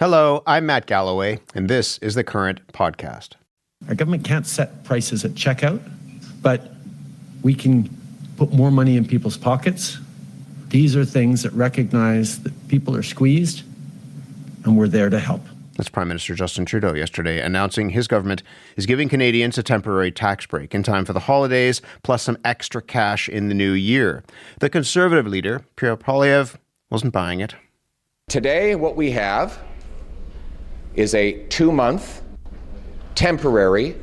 Hello, I'm Matt Galloway, and this is the Current Podcast. Our government can't set prices at checkout, but we can put more money in people's pockets. These are things that recognize that people are squeezed, and we're there to help. That's Prime Minister Justin Trudeau yesterday announcing his government is giving Canadians a temporary tax break in time for the holidays, plus some extra cash in the new year. The Conservative leader, Pierre Poilievre, wasn't buying it. Today, what we have is a 2-month temporary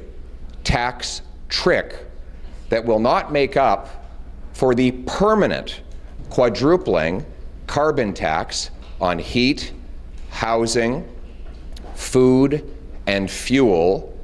tax trick that will not make up for the permanent quadrupling carbon tax on heat, housing, food, and fuel,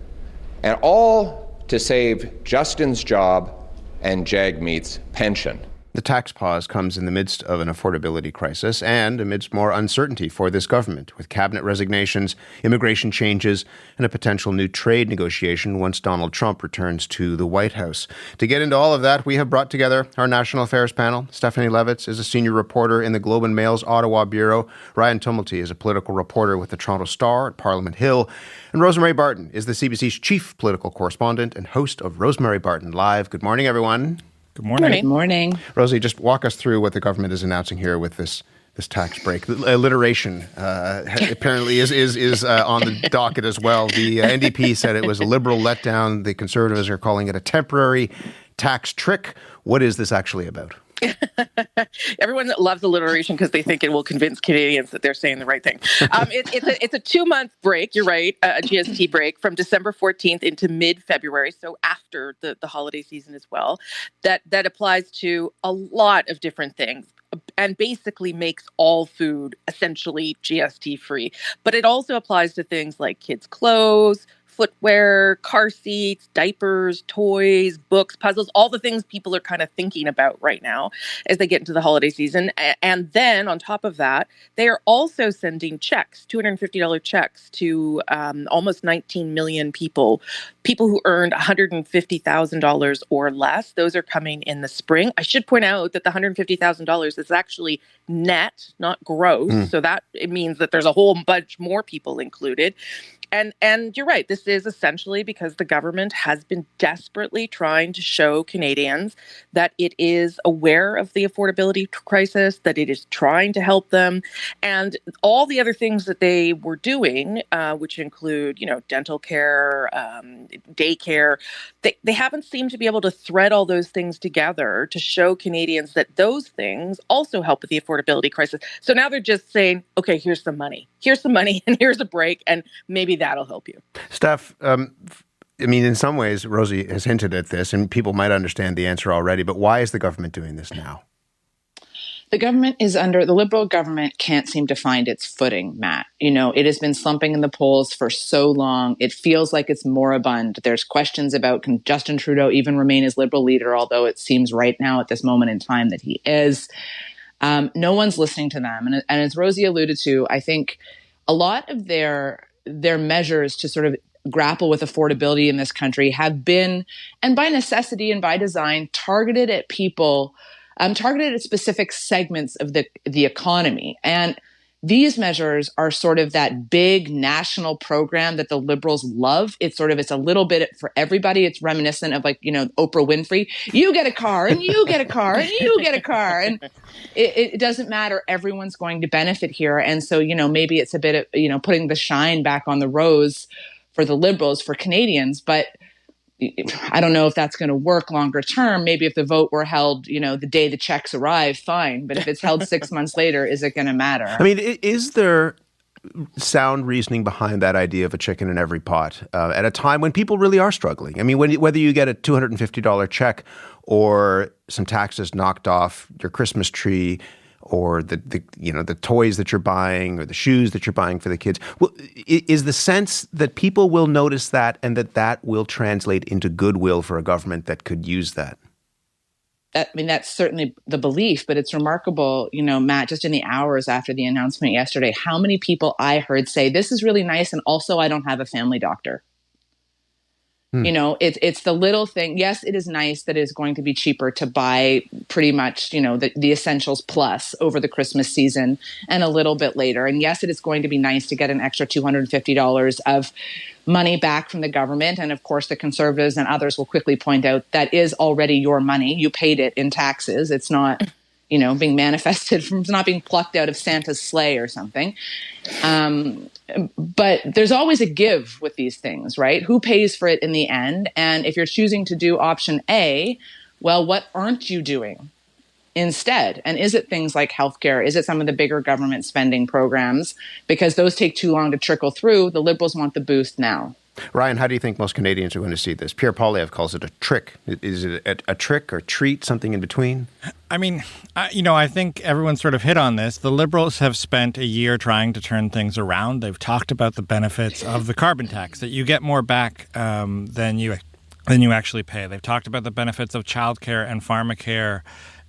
and all to save Justin's job and Jagmeet's pension. The tax pause comes in the midst of an affordability crisis and amidst more uncertainty for this government, with cabinet resignations, immigration changes, and a potential new trade negotiation once Donald Trump returns to the White House. To get into all of that, we have brought together our national affairs panel. Stephanie Levitz is a senior reporter in the Globe and Mail's Ottawa bureau. Ryan Tumilty is a political reporter with the Toronto Star at Parliament Hill. And Rosemary Barton is the CBC's chief political correspondent and host of Rosemary Barton Live. Good morning, everyone. Good morning. Good morning. Rosie, just walk us through what the government is announcing here with this tax break. The alliteration apparently is on the docket as well. The NDP said it was a Liberal letdown. The Conservatives are calling it a temporary tax trick. What is this actually about? Everyone loves alliteration because they think it will convince Canadians that they're saying the right thing. It's a 2-month break, you're right, a GST break from December 14th into mid-February, so after the holiday season as well, that applies to a lot of different things and basically makes all food essentially GST free. But it also applies to things like kids' clothes, footwear, car seats, diapers, toys, books, puzzles, all the things people are kind of thinking about right now as they get into the holiday season. And then on top of that, they are also sending checks, $250 checks to almost 19 million people who earned $150,000 or less. Those are coming in the spring. I should point out that the $150,000 is actually net, not gross. So that it means that there's a whole bunch more people included. And you're right, this is essentially because the government has been desperately trying to show Canadians that it is aware of the affordability crisis, that it is trying to help them. And all the other things that they were doing, which include, dental care, daycare, they haven't seemed to be able to thread all those things together to show Canadians that those things also help with the affordability crisis. So now they're just saying, okay, here's some money, and here's a break, and maybe that'll help you. Steph, in some ways, Rosie has hinted at this, and people might understand the answer already, but why is the government doing this now? The Liberal government can't seem to find its footing, Matt. It has been slumping in the polls for so long. It feels like it's moribund. There's questions about, can Justin Trudeau even remain as Liberal leader, although it seems right now at this moment in time that he is. No one's listening to them. And as Rosie alluded to, I think a lot of their measures to sort of grapple with affordability in this country have been, and by necessity and by design, targeted at people, targeted at specific segments of the economy. And these measures are sort of that big national program that the Liberals love. It's a little bit for everybody. It's reminiscent of Oprah Winfrey. You get a car and you get a car and you get a car. And it doesn't matter. Everyone's going to benefit here. And so, maybe it's a bit of, putting the shine back on the rose for the Liberals, for Canadians. But I don't know if that's going to work longer term. Maybe if the vote were held, the day the checks arrive, fine. But if it's held 6 months later, is it going to matter? Is there sound reasoning behind that idea of a chicken in every pot at a time when people really are struggling? Whether you get a $250 check or some taxes knocked off your Christmas tree, or the toys that you're buying or the shoes that you're buying for the kids. Well, is the sense that people will notice that and that will translate into goodwill for a government that could use that? That's certainly the belief, but it's remarkable, Matt, just in the hours after the announcement yesterday, how many people I heard say, this is really nice, and also I don't have a family doctor. You know, it's the little thing. Yes, it is nice that it's going to be cheaper to buy pretty much, you know, the essentials plus over the Christmas season and a little bit later. And yes, it is going to be nice to get an extra $250 of money back from the government. And of course, the Conservatives and others will quickly point out that is already your money. You paid it in taxes. It's not, you know, being manifested from, it's not being plucked out of Santa's sleigh or something. But there's always a give with these things, right? Who pays for it in the end? And if you're choosing to do option A, well, what aren't you doing instead? And is it things like healthcare? Is it some of the bigger government spending programs? Because those take too long to trickle through. The Liberals want the boost now. Ryan, how do you think most Canadians are going to see this? Pierre Poilievre calls it a trick. Is it a trick or treat, something in between? I mean, I think everyone sort of hit on this. The Liberals have spent a year trying to turn things around. They've talked about the benefits of the carbon tax, that you get more back than you actually pay. They've talked about the benefits of childcare and pharmacare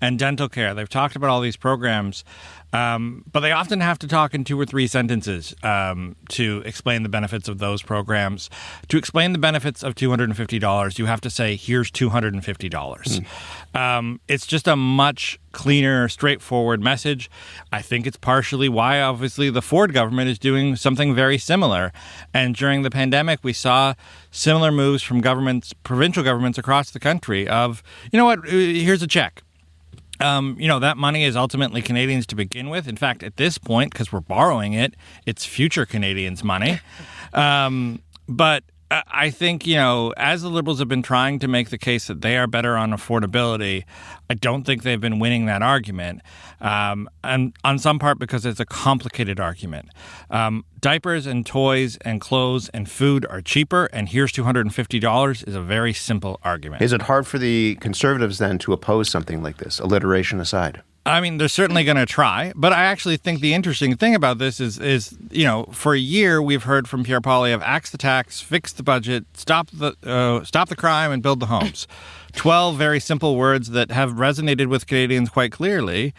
and dental care. They've talked about all these programs, but they often have to talk in 2 or 3 sentences to explain the benefits of those programs. To explain the benefits of $250, you have to say, here's $250. It's just a much cleaner, straightforward message. I think it's partially why, obviously, the Ford government is doing something very similar. And during the pandemic, we saw similar moves from governments, provincial governments across the country of, you know what, here's a check. That money is ultimately Canadians to begin with. In fact, at this point, because we're borrowing it, it's future Canadians' money. But I think, as the Liberals have been trying to make the case that they are better on affordability, I don't think they've been winning that argument. And on some part because it's a complicated argument. Diapers and toys and clothes and food are cheaper, and here's $250 is a very simple argument. Is it hard for the Conservatives then to oppose something like this, alliteration aside? I mean, they're certainly going to try, but I actually think the interesting thing about this is for a year we've heard from Pierre Poilievre, axe the tax, fix the budget, stop the crime, and build the homes. 12 very simple words that have resonated with Canadians quite clearly.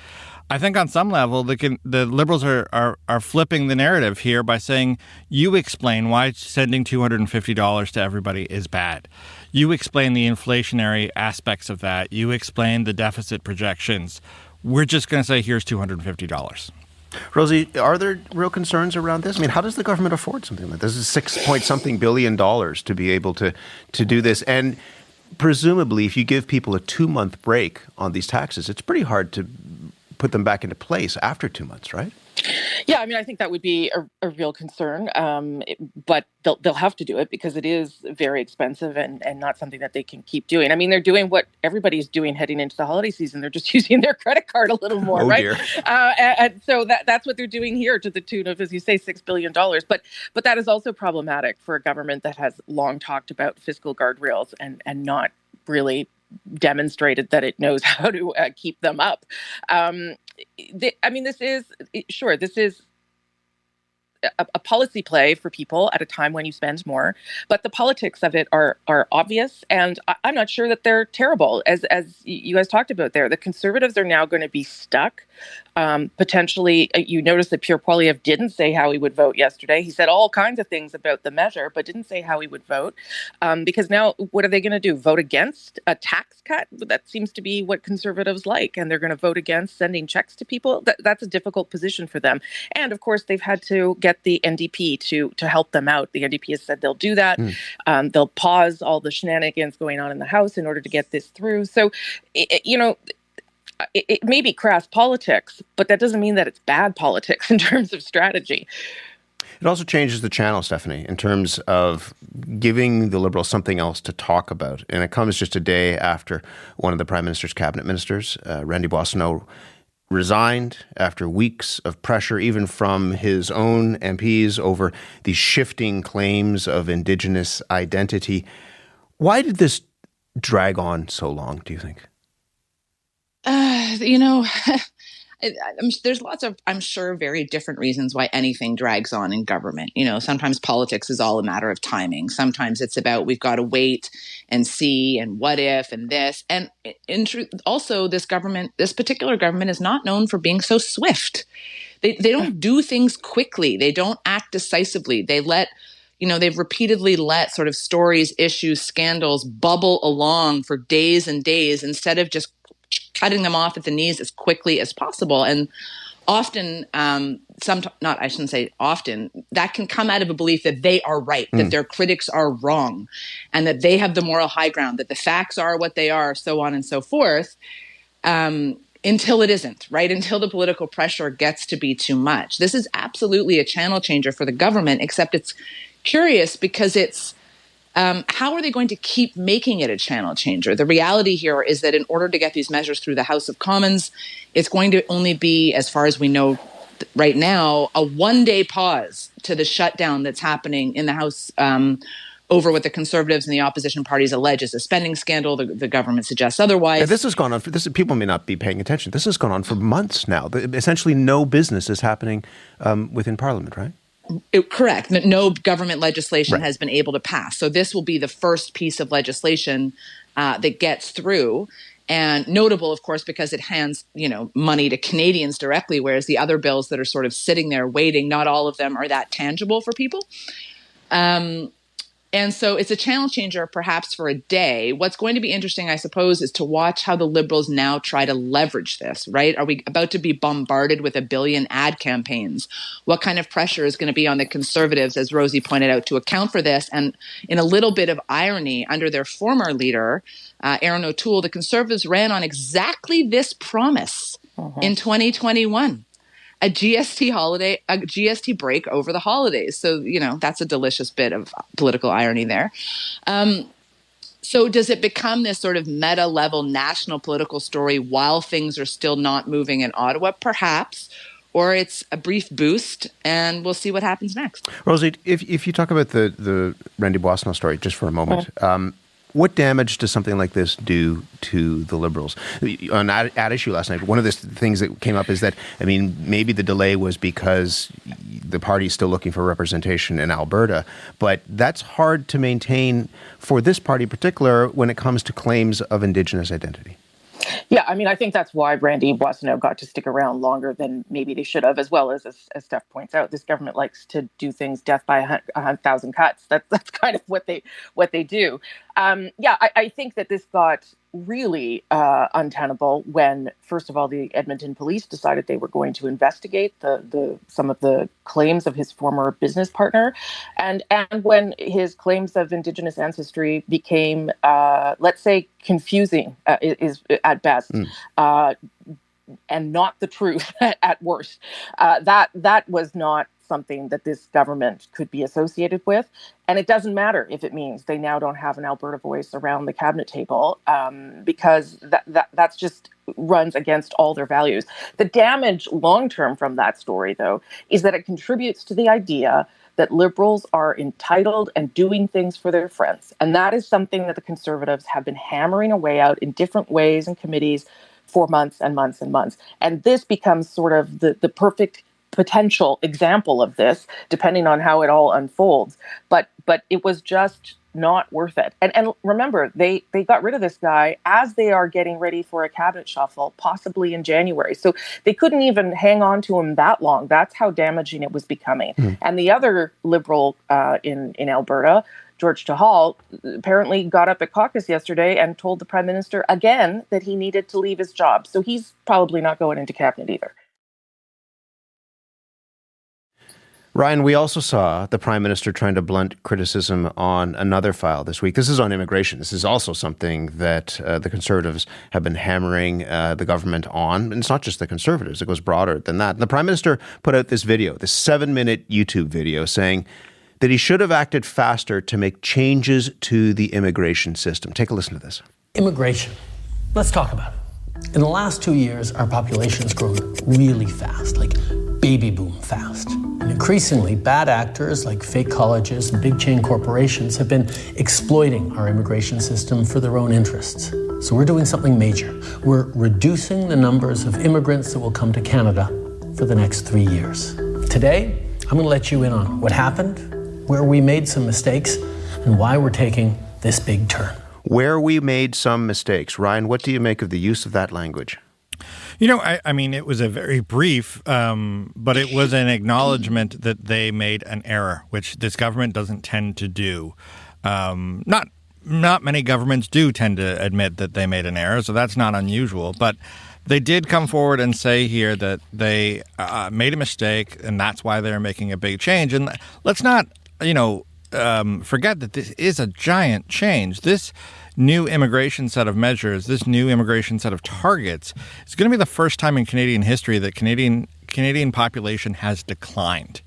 I think on some level, the Liberals are flipping the narrative here by saying, you explain why sending $250 to everybody is bad. You explain the inflationary aspects of that. You explain the deficit projections. We're just going to say, here's $250. Rosie, are there real concerns around this? I mean, how does the government afford something like this? This is $6-point-something billion to be able to do this. And presumably, if you give people a 2-month break on these taxes, it's pretty hard to put them back into place after 2 months, right? Yeah, I mean, I think that would be a real concern, but they'll have to do it because it is very expensive and not something that they can keep doing. I mean, they're doing what everybody's doing heading into the holiday season. They're just using their credit card a little more, right? Dear. And so that's what they're doing here to the tune of, as you say, $6 billion. But that is also problematic for a government that has long talked about fiscal guardrails and not really demonstrated that it knows how to keep them up. This is a policy play for people at a time when you spend more, but the politics of it are obvious, and I'm not sure that they're terrible. As you guys talked about there, the Conservatives are now going to be stuck. Potentially, you notice that Pierre Poilievre didn't say how he would vote yesterday. He said all kinds of things about the measure, but didn't say how he would vote. Because now, what are they going to do? Vote against a tax cut? That seems to be what Conservatives like, and they're going to vote against sending checks to people. That's a difficult position for them. And of course, they've had to get the NDP to help them out. The NDP has said they'll do that. They'll pause all the shenanigans going on in the House in order to get this through. So, it may be crass politics, but that doesn't mean that it's bad politics in terms of strategy. It also changes the channel, Stephanie, in terms of giving the Liberals something else to talk about. And it comes just a day after one of the Prime Minister's cabinet ministers, Randy Boissonnault, resigned after weeks of pressure, even from his own MPs, over these shifting claims of Indigenous identity. Why did this drag on so long, do you think? There's lots of, I'm sure, very different reasons why anything drags on in government. Sometimes politics is all a matter of timing. Sometimes it's about we've got to wait and see and what if and this. And in truth, also this particular government is not known for being so swift. They don't do things quickly. They don't act decisively. They let they've repeatedly let sort of stories, issues, scandals bubble along for days and days instead of just cutting them off at the knees as quickly as possible. And often, I shouldn't say often, that can come out of a belief that they are right, that their critics are wrong, and that they have the moral high ground, that the facts are what they are, so on and so forth, until it isn't, right? Until the political pressure gets to be too much. This is absolutely a channel changer for the government, except it's curious because it's, how are they going to keep making it a channel changer? The reality here is that in order to get these measures through the House of Commons, it's going to only be, as far as we know right now, a one-day pause to the shutdown that's happening in the House over what the Conservatives and the opposition parties allege is a spending scandal. The government suggests otherwise. Yeah, this has gone on people may not be paying attention. This has gone on for months now. Essentially no business is happening within Parliament, right? Correct. No government legislation has been able to pass. So this will be the first piece of legislation that gets through. And notable, of course, because it hands, money to Canadians directly, whereas the other bills that are sort of sitting there waiting, not all of them are that tangible for people. And so it's a channel changer perhaps for a day. What's going to be interesting, I suppose, is to watch how the Liberals now try to leverage this, right? Are we about to be bombarded with 1 billion ad campaigns? What kind of pressure is going to be on the Conservatives, as Rosie pointed out, to account for this? And in a little bit of irony, under their former leader, Aaron O'Toole, the Conservatives ran on exactly this promise in 2021. A GST break over the holidays. So, that's a delicious bit of political irony there. So does it become this sort of meta-level national political story while things are still not moving in Ottawa? Perhaps. Or it's a brief boost, and we'll see what happens next. Rosie, if you talk about the Randy Boissonnault story just for a moment, what damage does something like this do to the Liberals? On At Issue last night, one of the things that came up is that, maybe the delay was because the party is still looking for representation in Alberta, but that's hard to maintain for this party in particular when it comes to claims of Indigenous identity. Yeah, I think that's why Randy Boissonnault got to stick around longer than maybe they should have, as well as Steph points out, this government likes to do things death by 100,000 cuts. That's kind of what they do. I think that this got really untenable when, first of all, the Edmonton police decided they were going to investigate some of the claims of his former business partner, and when his claims of Indigenous ancestry became, let's say, confusing is at best, and not the truth at worst. That was not something that this government could be associated with. And it doesn't matter if it means they now don't have an Alberta voice around the cabinet table, because that's just runs against all their values. The damage long-term from that story, though, is that it contributes to the idea that Liberals are entitled and doing things for their friends. And that is something that the Conservatives have been hammering away out in different ways in committees for months and months and months. And this becomes sort of the perfect potential example of this, depending on how it all unfolds. But it was just not worth it. And remember, they got rid of this guy as they are getting ready for a cabinet shuffle, possibly in January. So they couldn't even hang on to him that long. That's how damaging it was becoming. And the other Liberal in Alberta, George Tahal, apparently got up at caucus yesterday and told the Prime Minister again that he needed to leave his job. So he's probably not going into cabinet either. Ryan, we also saw the Prime Minister trying to blunt criticism on another file this week. This is on immigration. This is also something that the Conservatives have been hammering the government on. And it's not just the Conservatives. It goes broader than that. And the Prime Minister put out this video, this 7-minute YouTube video, saying that he should have acted faster to make changes to the immigration system. Take a listen to this. Immigration. Let's talk about it. In the last 2 years, our population has grown really fast, like baby boom fast. And increasingly, bad actors like fake colleges and big chain corporations have been exploiting our immigration system for their own interests. So we're doing something major. We're reducing the numbers of immigrants that will come to Canada for the next 3 years. Today, I'm going to let you in on what happened, where we made some mistakes, and why we're taking this big turn. Where we made some mistakes. Ryan, what do you make of the use of that language? I mean, it was a very brief, but it was an acknowledgement that they made an error, which this government doesn't tend to do. Not many governments do tend to admit that they made an error, so that's not unusual. But they did come forward and say here that they made a mistake, and that's why they're making a big change. And let's not, forget that this is a giant change. This new immigration set of measures, this new immigration set of targets, is going to be the first time in Canadian history that Canadian population has declined.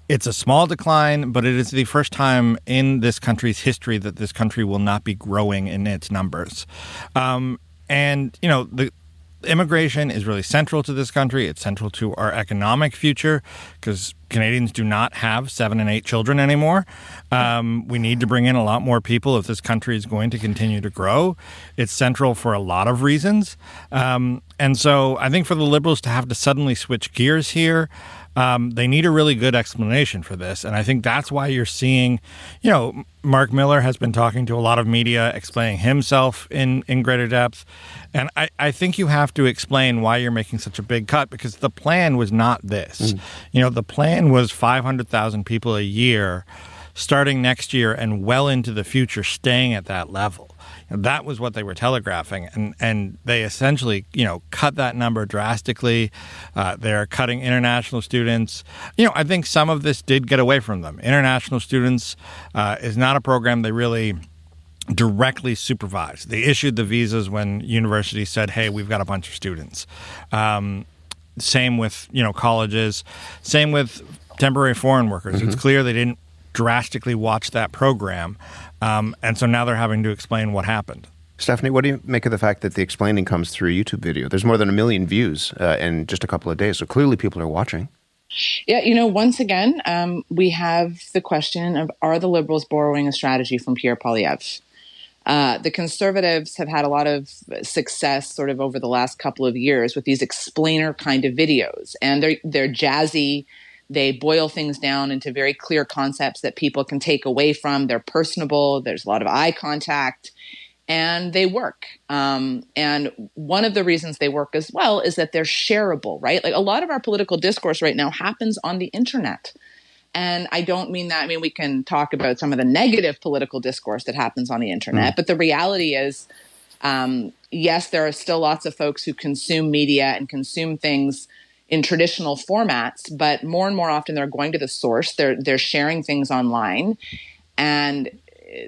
It's a small decline, but it is the first time in this country's history that this country will not be growing in its numbers. The immigration is really central to this country. It's central to our economic future because Canadians do not have 7 and 8 children anymore. We need to bring in a lot more people if this country is going to continue to grow. It's central for a lot of reasons. And so I think for the Liberals to have to suddenly switch gears here, they need a really good explanation for this. And I think that's why you're seeing, Mark Miller has been talking to a lot of media, explaining himself in greater depth. And I think you have to explain why you're making such a big cut, because the plan was not this. The plan was 500,000 people a year starting next year and well into the future staying at that level. That was what they were telegraphing, and they essentially, cut that number drastically. They're cutting international students. I think some of this did get away from them. International students is not a program they really directly supervise. They issued the visas when universities said, hey, we've got a bunch of students. Same with, colleges. Same with temporary foreign workers. It's clear they didn't drastically watch that program. And so now they're having to explain what happened. Stephanie, what do you make of the fact that the explaining comes through a YouTube video? There's more than 1 million views in just a couple of days, so clearly people are watching. Yeah, once again, we have the question of, are the Liberals borrowing a strategy from Pierre Poilievre? The Conservatives have had a lot of success sort of over the last couple of years with these explainer kind of videos, and they're jazzy. They boil things down into very clear concepts that people can take away from. They're personable. There's a lot of eye contact, and they work. And one of the reasons they work as well is that they're shareable, right? Like a lot of our political discourse right now happens on the internet. And I don't mean that. I mean, we can talk about some of the negative political discourse that happens on the internet, but the reality is, yes, there are still lots of folks who consume media and consume things in traditional formats, but more and more often they're going to the source. They're sharing things online, and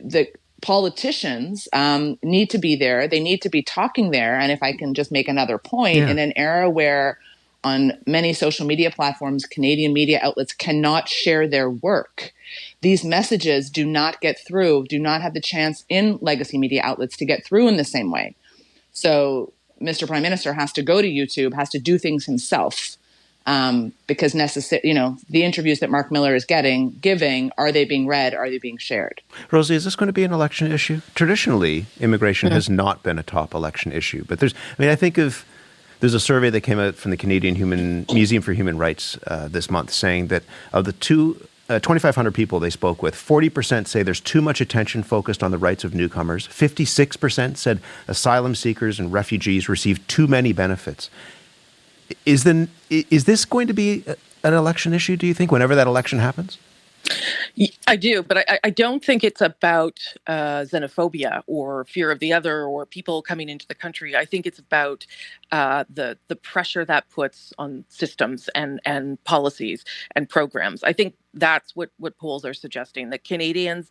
the politicians need to be there. They need to be talking there. And if I can just make another point, in an era where on many social media platforms, Canadian media outlets cannot share their work, these messages do not get through, do not have the chance in legacy media outlets to get through in the same way. So Mr. Prime Minister has to go to YouTube, has to do things himself, because the interviews that Mark Miller is giving, are they being read? Are they being shared? Rosie, is this going to be an election issue? Traditionally, immigration has not been a top election issue, but there's a survey that came out from the Canadian Museum for Human Rights this month saying that of the 2,500 people they spoke with, 40% say there's too much attention focused on the rights of newcomers. 56% said asylum seekers and refugees receive too many benefits. Is this going to be an election issue, do you think, whenever that election happens? I do, but I don't think it's about xenophobia or fear of the other or people coming into the country. I think it's about the pressure that puts on systems and policies and programs. I think that's what polls are suggesting, that Canadians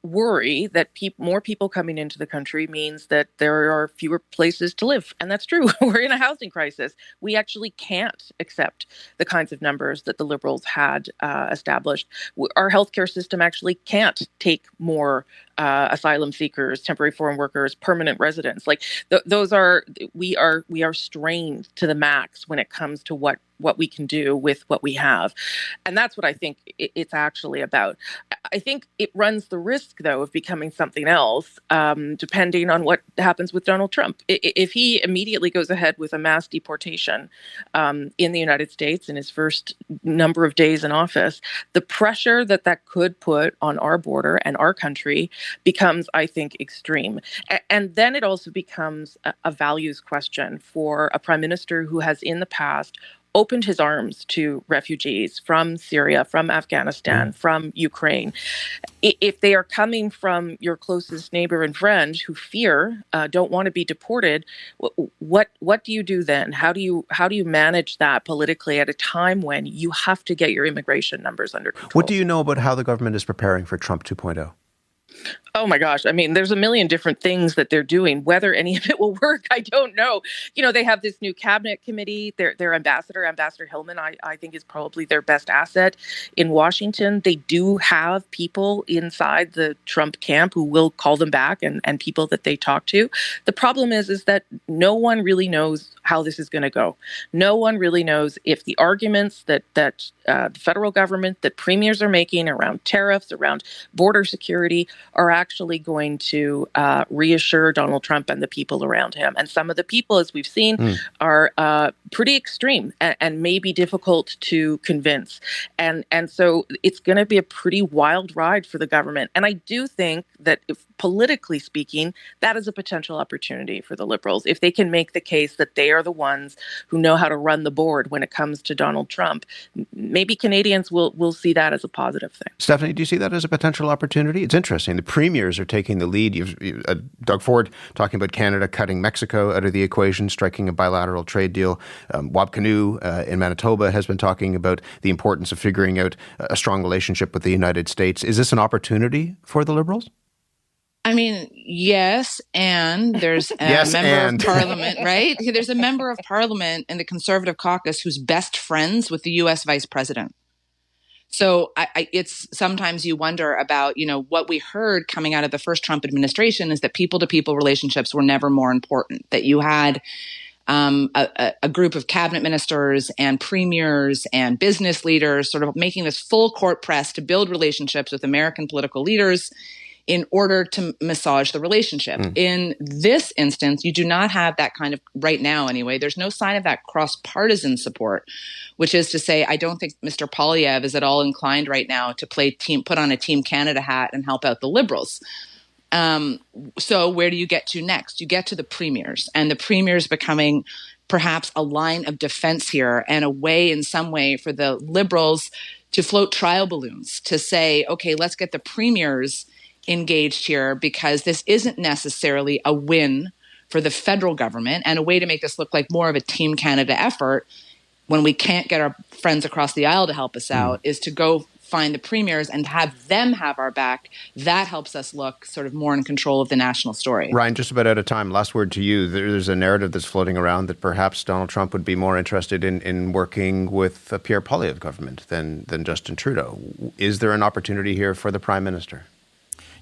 worry that more people coming into the country means that there are fewer places to live. And that's true. We're in a housing crisis. We actually can't accept the kinds of numbers that the Liberals had established. Our healthcare system actually can't take more asylum seekers, temporary foreign workers, permanent residents. Like we are strained to the max when it comes to what what we can do with what we have. And that's what I think it's actually about. I think it runs the risk, though, of becoming something else, depending on what happens with Donald Trump. If he immediately goes ahead with a mass deportation in the United States in his first number of days in office, the pressure that could put on our border and our country becomes, I think, extreme. And then it also becomes a values question for a prime minister who has in the past opened his arms to refugees from Syria, from Afghanistan, from Ukraine. If they are coming from your closest neighbor and friend who fear, don't want to be deported, what do you do then? How do you manage that politically at a time when you have to get your immigration numbers under control? What do you know about how the government is preparing for Trump 2.0? Oh my gosh. I mean, there's a million different things that they're doing. Whether any of it will work, I don't know. They have this new cabinet committee. Their Ambassador Hillman, I think is probably their best asset in Washington. They do have people inside the Trump camp who will call them back and people that they talk to. The problem is that no one really knows how this is going to go. No one really knows if the arguments that the federal government, that premiers are making around tariffs, around border security, are actually going to reassure Donald Trump and the people around him. And some of the people, as we've seen, are pretty extreme and may be difficult to convince. And so it's going to be a pretty wild ride for the government. And I do think that if politically speaking, that is a potential opportunity for the Liberals. If they can make the case that they are the ones who know how to run the board when it comes to Donald Trump, maybe Canadians will see that as a positive thing. Stephanie, do you see that as a potential opportunity? It's interesting. The premiers are taking the lead. Doug Ford talking about Canada cutting Mexico out of the equation, striking a bilateral trade deal. Wab Kinew in Manitoba has been talking about the importance of figuring out a strong relationship with the United States. Is this an opportunity for the Liberals? I mean, yes, and there's a member of parliament, right? There's a member of parliament in the Conservative caucus who's best friends with the U.S. vice president. So it's sometimes you wonder about, what we heard coming out of the first Trump administration is that people-to-people relationships were never more important, that you had a group of cabinet ministers and premiers and business leaders sort of making this full court press to build relationships with American political leaders in order to massage the relationship. In this instance, you do not have that kind of, right now anyway, there's no sign of that cross-partisan support, which is to say, I don't think Mr. Poilievre is at all inclined right now to put on a Team Canada hat and help out the Liberals. So where do you get to next? You get to the premiers, and the premiers becoming perhaps a line of defense here and a way in some way for the Liberals to float trial balloons, to say, okay, let's get the premiers engaged here because this isn't necessarily a win for the federal government, and a way to make this look like more of a Team Canada effort when we can't get our friends across the aisle to help us out is to go find the premiers and have them have our back. That helps us look sort of more in control of the national story. Ryan, just about out of time. Last word to you. There's a narrative that's floating around that perhaps Donald Trump would be more interested in working with a Pierre Poilievre government than Justin Trudeau. Is there an opportunity here for the Prime Minister?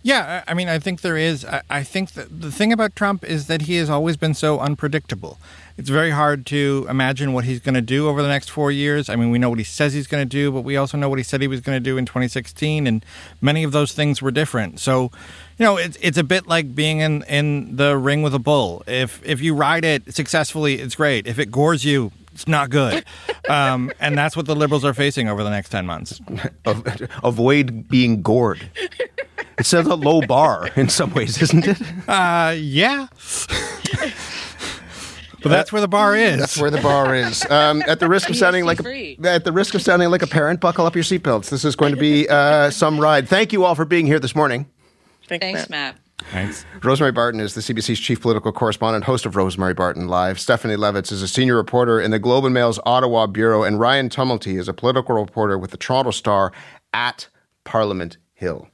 Yeah, I mean, I think there is. I think that the thing about Trump is that he has always been so unpredictable. It's very hard to imagine what he's going to do over the next 4 years. I mean, we know what he says he's going to do, but we also know what he said he was going to do in 2016, and many of those things were different. So, it's a bit like being in the ring with a bull. If you ride it successfully, it's great. If it gores you, it's not good. And that's what the Liberals are facing over the next 10 months. Avoid being gored. It's a low bar in some ways, isn't it? Yeah. But that's where the bar is. That's where the bar is. At the risk of sounding like a parent, buckle up your seatbelts. This is going to be some ride. Thank you all for being here this morning. Thanks, Matt. Thanks. Rosemary Barton is the CBC's chief political correspondent, host of Rosemary Barton Live. Stephanie Levitz is a senior reporter in the Globe and Mail's Ottawa bureau, and Ryan Tumilty is a political reporter with the Toronto Star at Parliament Hill.